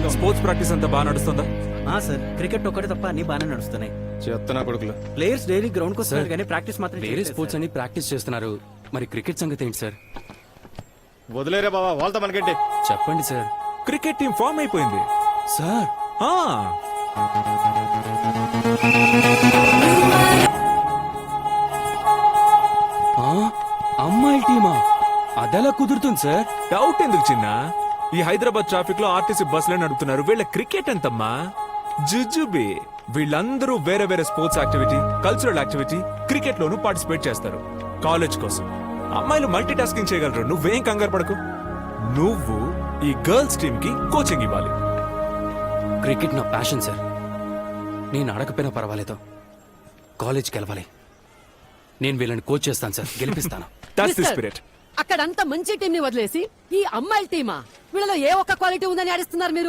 గా sports practice అంతా బాగా నడుస్తుందా? సార్ క్రికెట్ ఒక్కటే తప్ప అన్ని బాగానే నడుస్తున్నాయి. చెప్తున్నా కొడుకులు. ప్లేయర్స్ డైలీ గ్రౌండ్ కు వస్తారు కానీ ప్రాక్టీస్ మాత్రం వేరే చేయట్లేదు స్పోర్ట్స్ సార్. అని ప్రాక్టీస్ చేస్తున్నారు, మరి క్రికెట్ సంగతి ఏంటి సార్? వదిలేరే బాబా, వాళ్ళతో మనకేంటి? చెప్పండి సార్. క్రికెట్ టీం ఫామ్ అయిపోయింది సార్ ఆ, అమ్మాయి టీమా? అదెలా కుదురుతుంది సార్? డౌట్ ఎందుకు చిన్న? ఈ హైదరాబాద్ ట్రాఫిక్ లో ఆర్టీసీ బస్సులే నడుపుతున్నారు. వీళ్ళ క్రికెట్ ఎంతమ్మా? జుజుబి. వీళ్ళందరూ వేరే వేరే sports activity, cultural activity, cricket లోనూ పార్టిసిపేట్ చేస్తారు కాలేజ్ కోసం. అమ్మాయిలు మల్టీ టాస్కింగ్ చేయగలరు. నువ్వేం కంగారు పడకు. నువ్వు ఈ గర్ల్స్ టీమ్ కి కోచింగ్ ఇవ్వాలి. క్రికెట్ నా ప్యాషన్ సార్. నేను అడగపోయినా పర్వాలేదు, కాలేజ్కి వెళ్ళాలి. నేను వీళ్ళని కోచ్ చేస్తాను సార్, గెలిపిస్తాను. That's the mister, spirit. అక్కడంతా మంచి టీం ని వదిలేసి ఈ అమ్మాయిల టీమా? వీళ్ళలో ఏ ఒక్క క్వాలిటీ ఉందని ఆడిస్తున్నారు మీరు?